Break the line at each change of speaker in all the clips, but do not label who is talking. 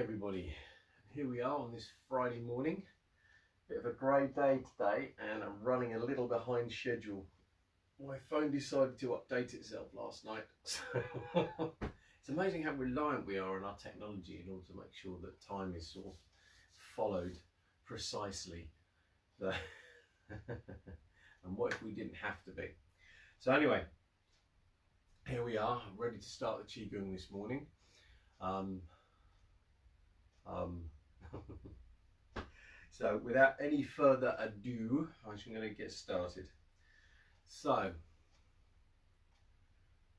everybody, here we are on this Friday morning. Bit of a grey day today and I'm running a little behind schedule. My phone decided to update itself last night, so it's amazing how reliant we are on our technology in order to make sure that time is sort of followed precisely. And what if we didn't have to be? So anyway, here we are, ready to start the Chi Gung this morning. So without any further ado, I'm just going to get started. So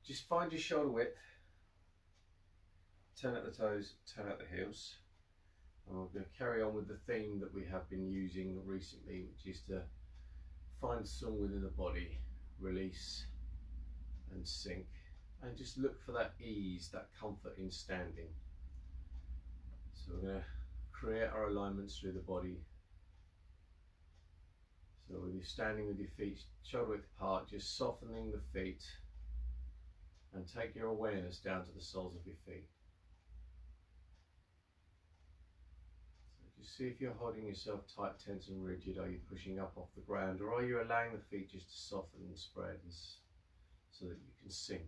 just find your shoulder width, turn out the toes, turn out the heels, and we're going to carry on with the theme that we have been using recently, which is to find some within the body, release and sink, and just look for that ease, that comfort in standing. So we're going to create our alignments through the body. So when you're standing with your feet shoulder width apart, just softening the feet and take your awareness down to the soles of your feet. So just see if you're holding yourself tight, tense and rigid. Are you pushing up off the ground, or are you allowing the feet just to soften and spread so that you can sink?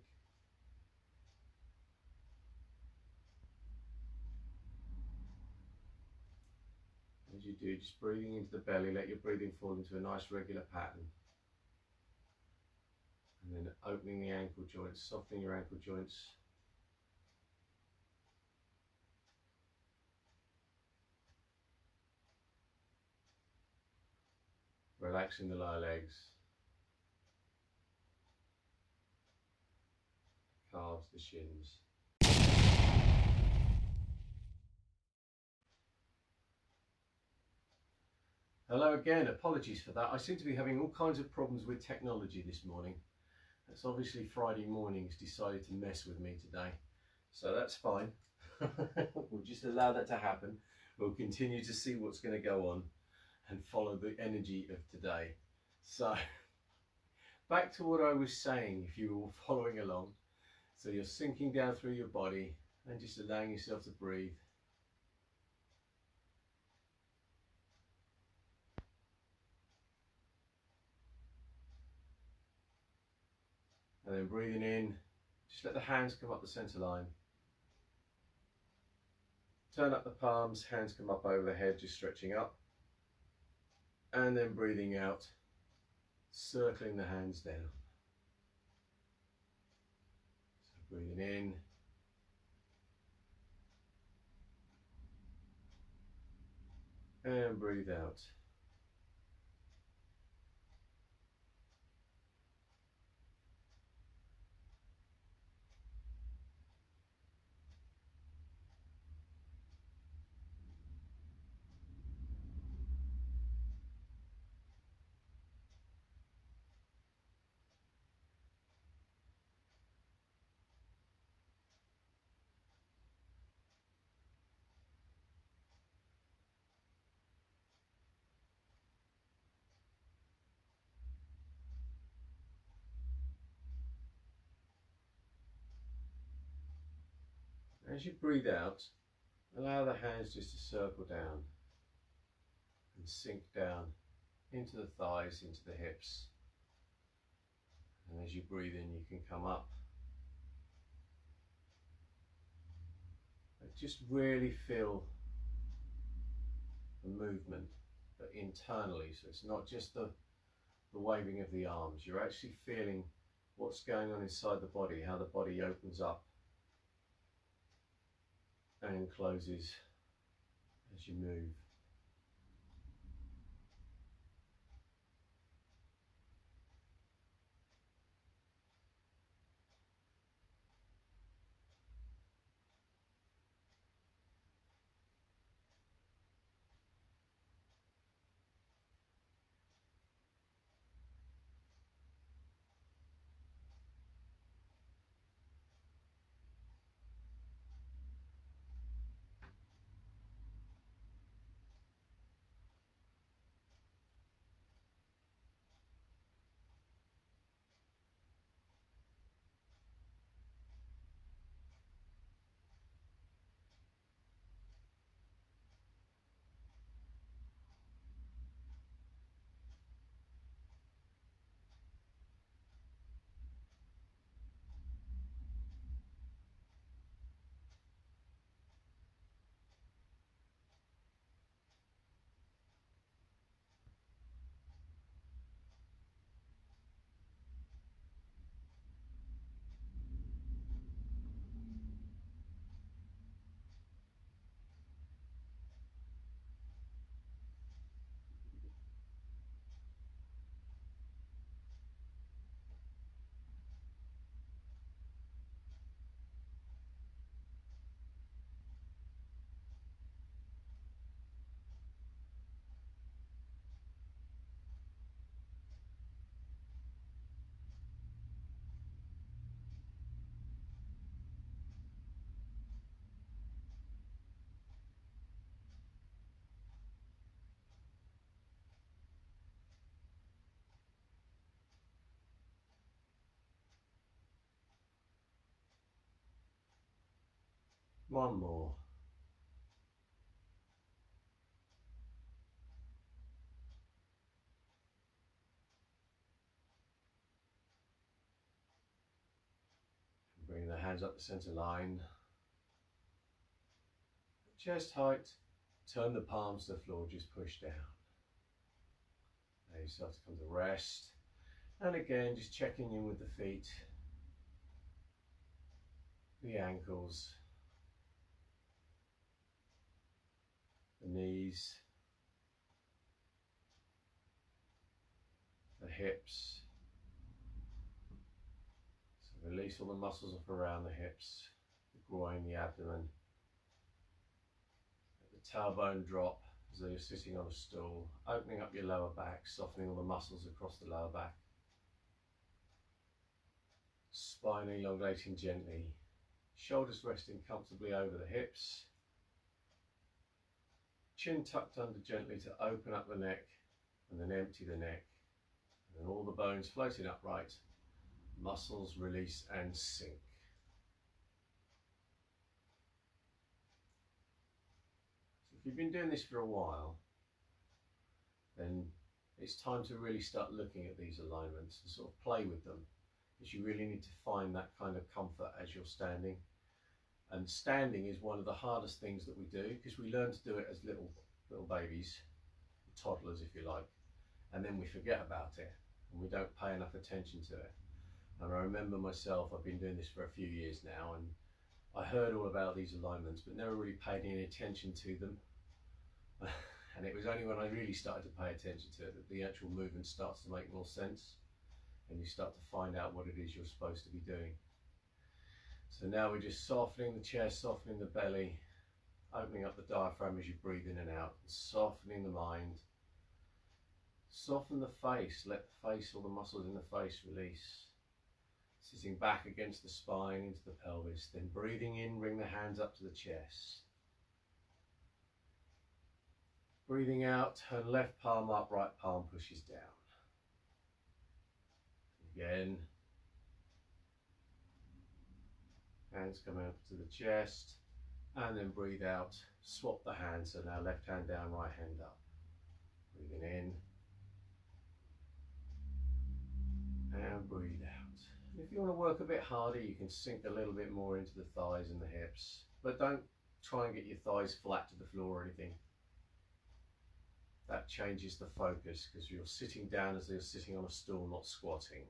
As you do, just breathing into the belly, let your breathing fall into a nice regular pattern. And then opening the ankle joints, softening your ankle joints. Relaxing the lower legs. Calves, the shins. Hello again, apologies for that. I seem to be having all kinds of problems with technology this morning. That's obviously Friday morning's decided to mess with me today. So that's fine. We'll just allow that to happen. We'll continue to see what's going to go on and follow the energy of today. So back to what I was saying, if you were following along. So you're sinking down through your body and just allowing yourself to breathe. And then breathing in, just let the hands come up the center line. Turn up the palms, hands come up over the head, just stretching up. And then breathing out, circling the hands down. So breathing in. And breathe out. As you breathe out, allow the hands just to circle down and sink down into the thighs, into the hips. And as you breathe in, you can come up. But just really feel the movement, but internally. So it's not just the waving of the arms. You're actually feeling what's going on inside the body, how the body opens up and closes as you move. One more. Bring the hands up the center line. Chest height. Turn the palms to the floor, just push down. Now you start to come to rest. And again, just checking in with the feet, the ankles, the knees, the hips. So release all the muscles up around the hips, the groin, the abdomen. Let the tailbone drop as though you're sitting on a stool, opening up your lower back, softening all the muscles across the lower back. Spine elongating gently, shoulders resting comfortably over the hips, chin tucked under gently to open up the neck and then empty the neck, and then all the bones floating upright, muscles release and sink. So if you've been doing this for a while, then it's time to really start looking at these alignments and sort of play with them, because you really need to find that kind of comfort as you're standing. And standing is one of the hardest things that we do, because we learn to do it as little babies, toddlers if you like, and then we forget about it and we don't pay enough attention to it. And I remember myself, I've been doing this for a few years now, and I heard all about these alignments but never really paid any attention to them. And it was only when I really started to pay attention to it that the actual movement starts to make more sense, and you start to find out what it is you're supposed to be doing. So now we're just softening the chest, softening the belly, opening up the diaphragm as you breathe in and out, and softening the mind. Soften the face, let the face, all the muscles in the face release. Sitting back against the spine into the pelvis, then breathing in, bring the hands up to the chest. Breathing out, turn left palm up, right palm pushes down. Again. Hands come up to the chest, and then breathe out, swap the hands, so now left hand down, right hand up. Breathing in, and breathe out. And if you want to work a bit harder, you can sink a little bit more into the thighs and the hips, but don't try and get your thighs flat to the floor or anything. That changes the focus, because you're sitting down as though you're sitting on a stool, not squatting.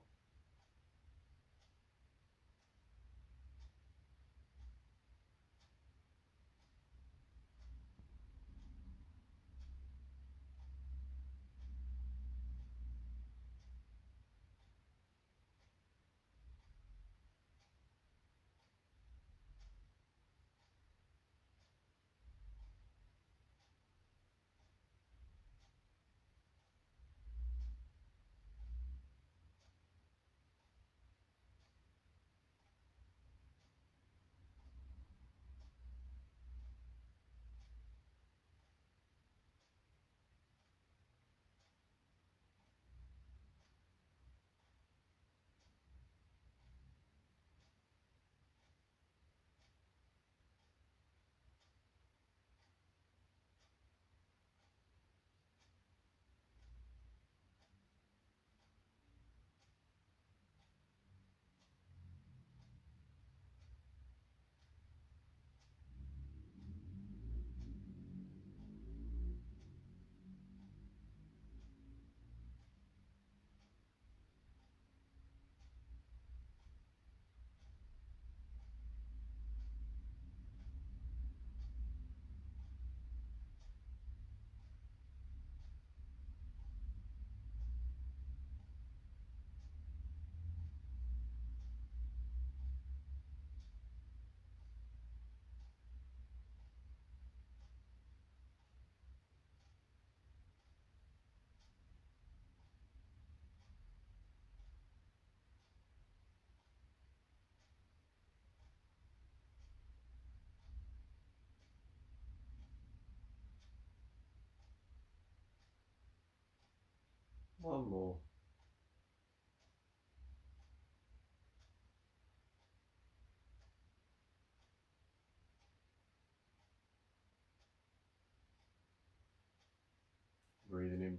One more.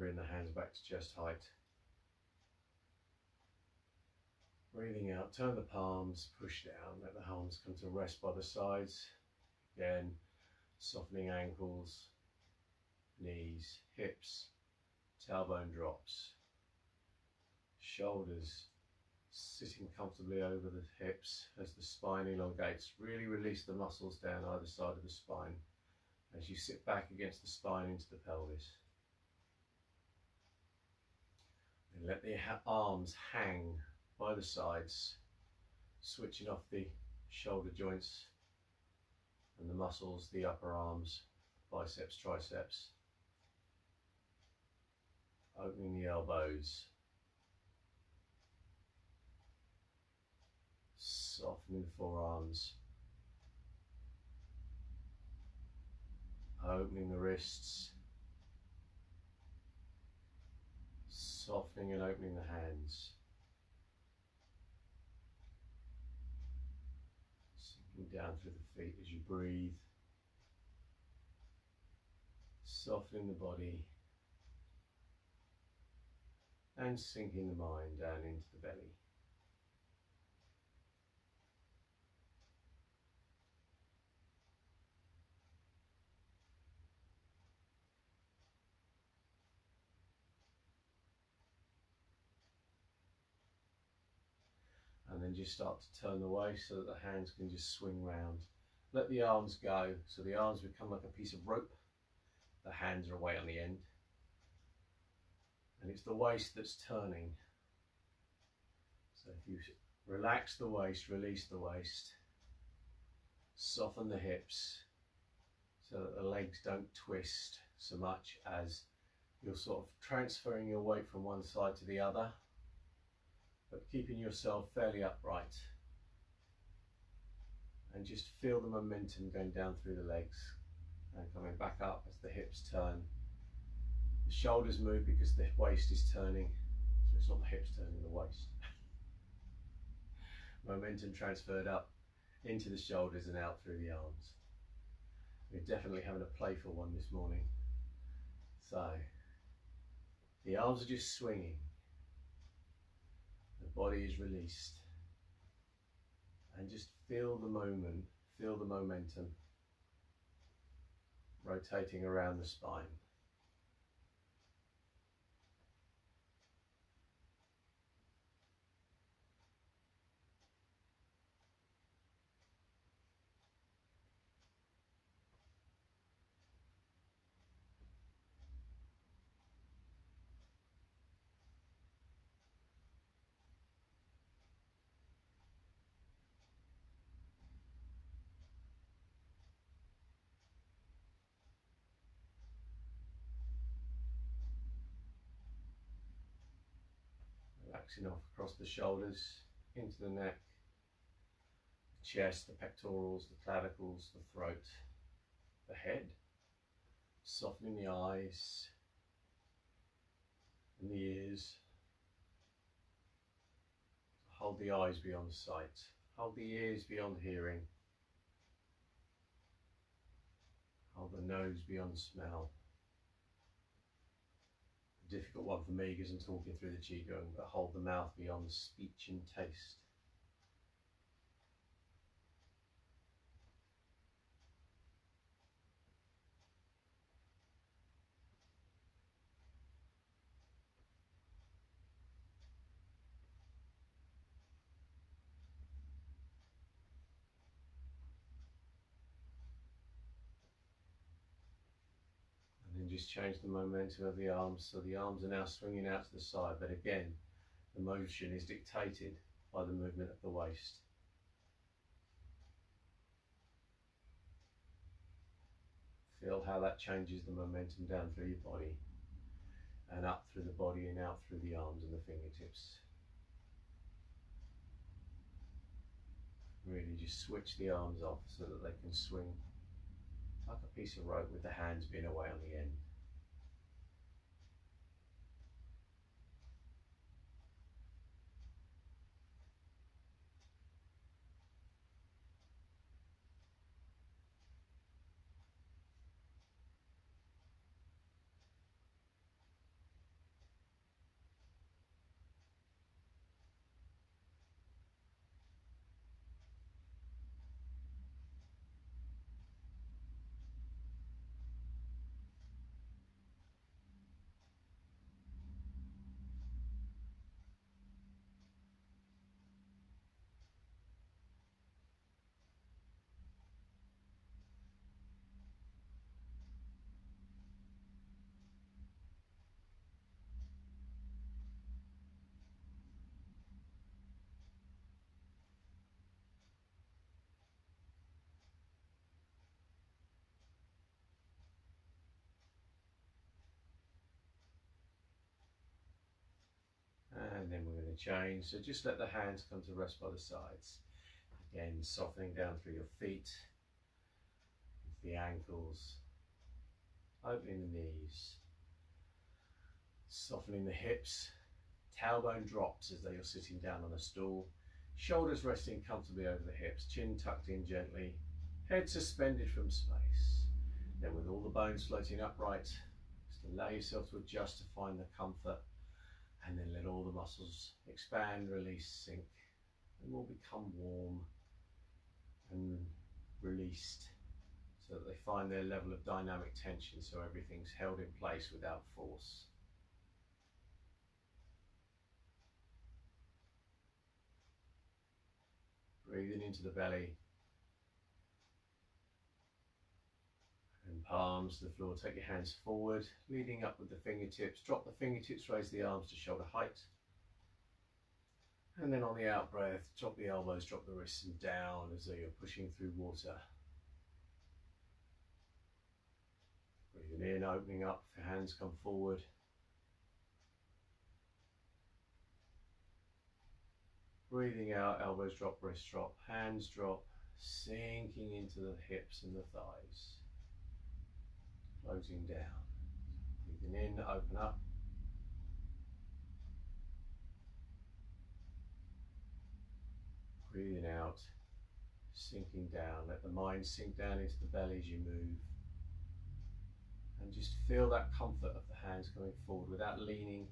bring the hands back to chest height. Breathing out, turn the palms, push down, let the arms come to rest by the sides. Again, softening ankles, knees, hips, tailbone drops, shoulders sitting comfortably over the hips as the spine elongates. Really release the muscles down either side of the spine as you sit back against the spine into the pelvis. And let the arms hang by the sides, switching off the shoulder joints and the muscles, the upper arms, biceps, triceps. Opening the elbows, softening the forearms, opening the wrists, softening and opening the hands. Sinking down through the feet as you breathe, softening the body and sinking the mind down into the belly. And then just start to turn the waist so that the hands can just swing round. Let the arms go, so the arms become like a piece of rope. The hands are away on the end. And it's the waist that's turning. So if you relax the waist, release the waist, soften the hips so that the legs don't twist so much as you're sort of transferring your weight from one side to the other, but keeping yourself fairly upright. And just feel the momentum going down through the legs and coming back up as the hips turn. The shoulders move because the waist is turning, so it's not the hips turning, the waist. Momentum transferred up into the shoulders and out through the arms. We're definitely having a playful one this morning. So, the arms are just swinging. The body is released. And just feel the moment, feel the momentum rotating around the spine. Relaxing off across the shoulders, into the neck, the chest, the pectorals, the clavicles, the throat, the head. Softening the eyes and the ears. Hold the eyes beyond sight. Hold the ears beyond hearing. Hold the nose beyond smell. A difficult one for me because I'm talking through the Chi Gung, but hold the mouth beyond speech and taste. And then just change the momentum of the arms, so the arms are now swinging out to the side, but again, the motion is dictated by the movement of the waist. Feel how that changes the momentum down through your body and up through the body and out through the arms and the fingertips. Really just switch the arms off so that they can swing like a piece of rope with the hands being away on the end. going to change. So just let the hands come to rest by the sides. Again, softening down through your feet, the ankles, opening the knees, softening the hips, tailbone drops as though you're sitting down on a stool, shoulders resting comfortably over the hips, chin tucked in gently, head suspended from space. Then with all the bones floating upright, just allow yourself to adjust to find the comfort, and then let all the muscles expand, release, sink, and all become warm and released so that they find their level of dynamic tension, so everything's held in place without force. Breathing into the belly and palms to the floor. Take your hands forward, leading up with the fingertips. Drop the fingertips, raise the arms to shoulder height. And then on the out breath, drop the elbows, drop the wrists and down as though you're pushing through water. Breathing in, opening up, the hands come forward. Breathing out, elbows drop, wrists drop, hands drop, sinking into the hips and the thighs. Floating down. Breathing in, open up. Breathing out, sinking down. Let the mind sink down into the belly as you move. And just feel that comfort of the hands coming forward without leaning.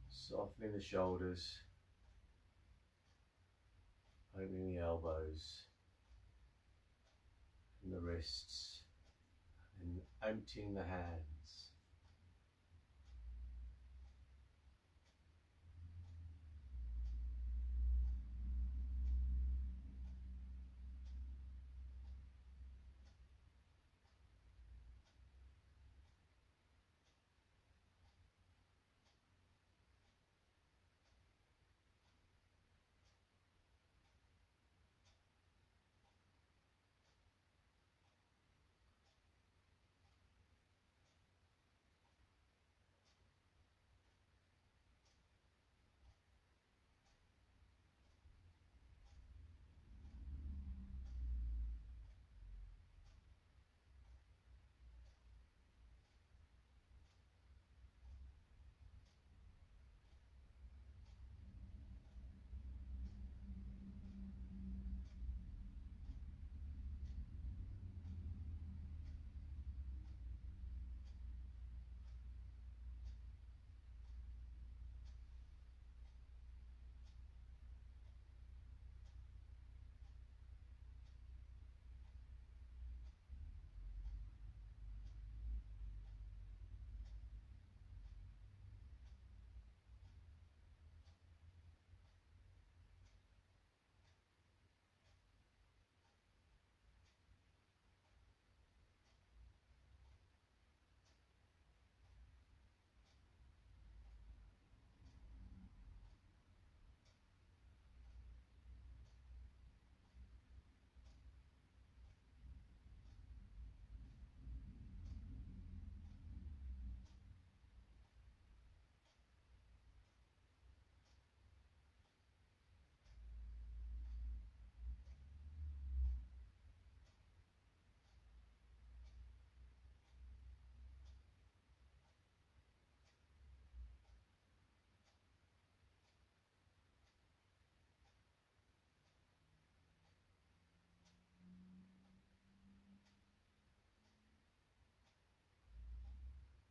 Softening the shoulders. Opening the elbows and the wrists. And emptying the hands.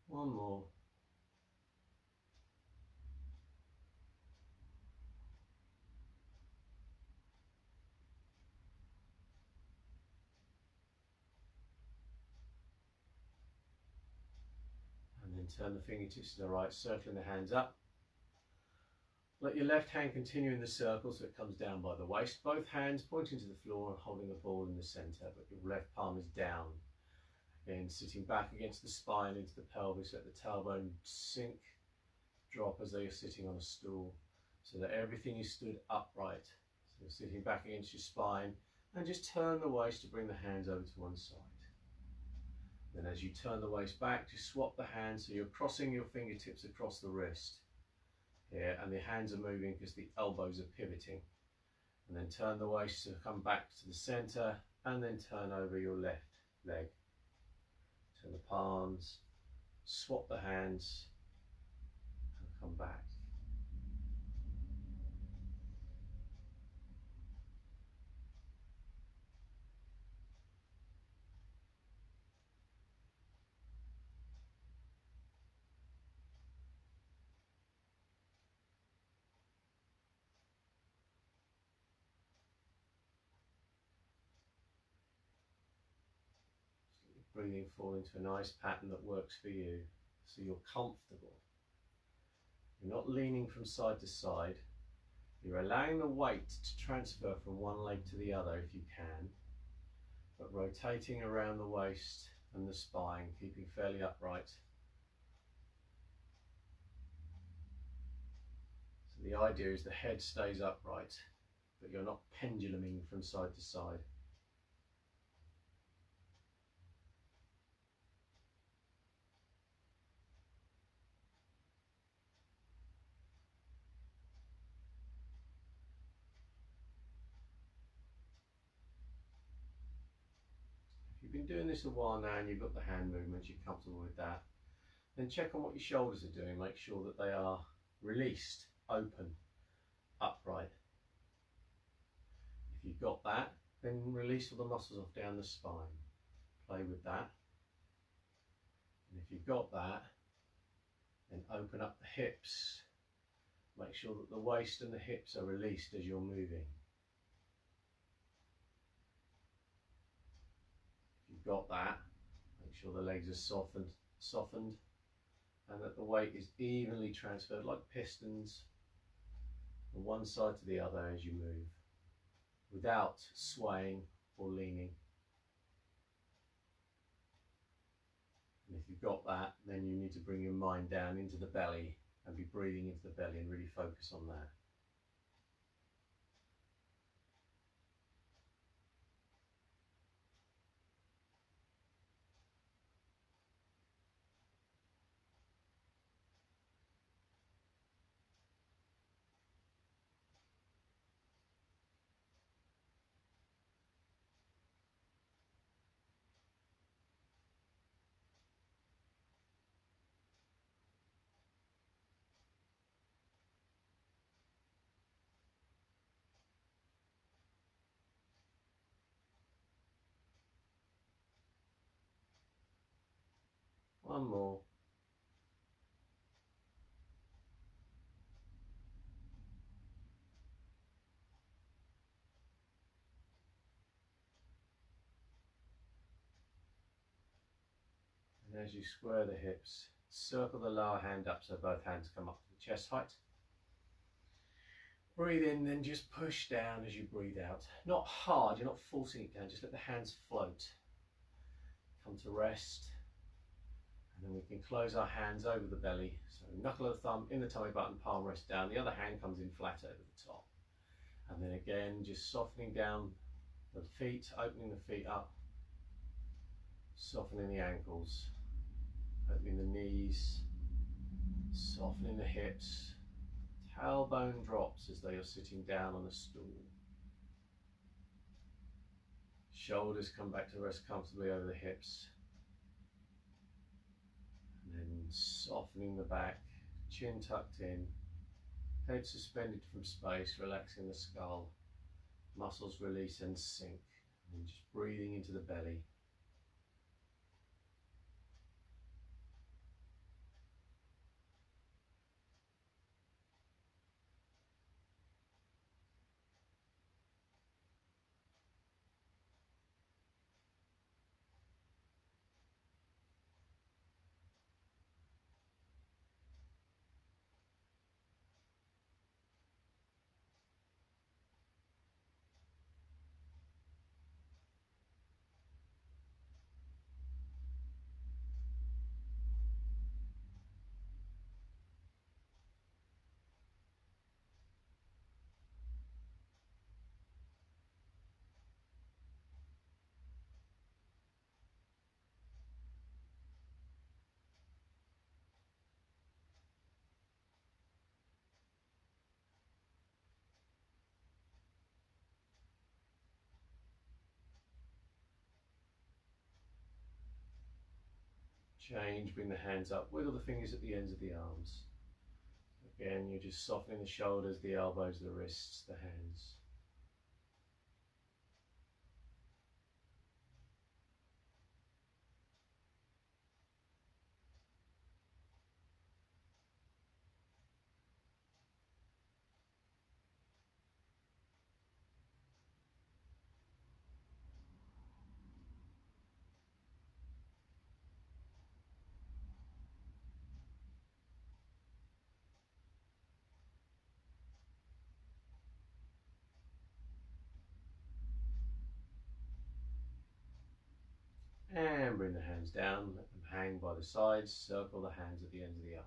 One more. And then turn the fingertips to the right, circling the hands up. Let your left hand continue in the circle so it comes down by the waist. Both hands pointing to the floor and holding the ball in the center, but your left palm is down. Again, sitting back against the spine into the pelvis, let the tailbone sink, drop as though you're sitting on a stool, so that everything is stood upright. So you're sitting back against your spine, and just turn the waist to bring the hands over to one side. Then as you turn the waist back, just swap the hands so you're crossing your fingertips across the wrist. here, and the hands are moving because the elbows are pivoting. And then turn the waist to come back to the center, and then turn over your left leg. Turn the palms, swap the hands, and come back. Breathing fall into a nice pattern that works for you, so you're comfortable. You're not leaning from side to side. You're allowing the weight to transfer from one leg to the other if you can, but rotating around the waist and the spine, keeping fairly upright. So the idea is the head stays upright, but you're not penduluming from side to side. If you've been doing this a while now and you've got the hand movements, you're comfortable with that, then check on what your shoulders are doing. Make sure that they are released, open, upright. If you've got that, then release all the muscles off down the spine. Play with that. And if you've got that, then open up the hips. Make sure that the waist and the hips are released as you're moving. If you've got that, make sure the legs are softened, and that the weight is evenly transferred like pistons from one side to the other as you move, without swaying or leaning. And if you've got that, then you need to bring your mind down into the belly and be breathing into the belly and really focus on that. One more. And as you square the hips, circle the lower hand up so both hands come up to the chest height. Breathe in, then just push down as you breathe out. Not hard, you're not forcing it down, just let the hands float. Come to rest. And then we can close our hands over the belly. So knuckle of the thumb in the tummy button, palm rest down. The other hand comes in flat over the top. And then again, just softening down the feet, opening the feet up, softening the ankles, opening the knees, softening the hips. Tailbone drops as they are sitting down on a stool. Shoulders come back to rest comfortably over the hips. And then softening the back, chin tucked in, head suspended from space, relaxing the skull, muscles release and sink. And just breathing into the belly. Change, bring the hands up, wiggle the fingers at the ends of the arms. Again, you're just softening the shoulders, the elbows, the wrists, the hands. And bring the hands down, let them hang by the sides, circle the hands at the ends of the arms.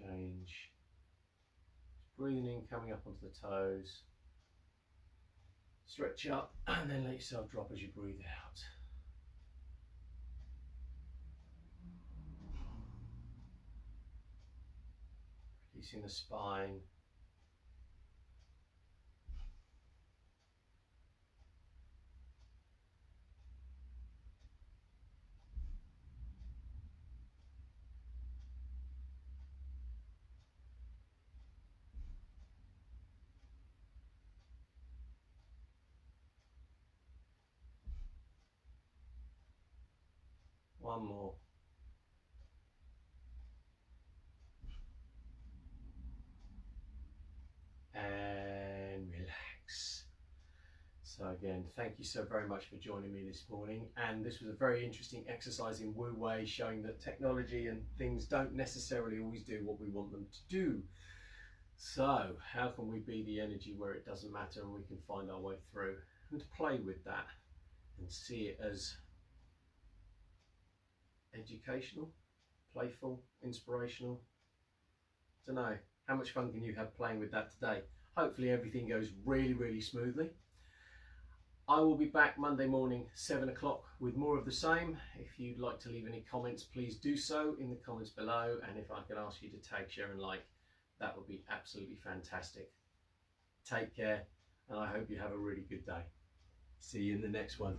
Change. Breathing in, coming up onto the toes. Stretch up and then let yourself drop as you breathe out. Releasing the spine. One more. And relax. So again, thank you so very much for joining me this morning. And this was a very interesting exercise in Wu Wei, showing that technology and things don't necessarily always do what we want them to do. So how can we be the energy where it doesn't matter and we can find our way through, and to play with that and see it as educational, playful, inspirational. Don't know, how much fun can you have playing with that today? Hopefully everything goes really, really smoothly. I will be back Monday morning, 7 o'clock, with more of the same. If you'd like to leave any comments, please do so in the comments below. And if I could ask you to tag, share and like, that would be absolutely fantastic. Take care, and I hope you have a really good day. See you in the next one.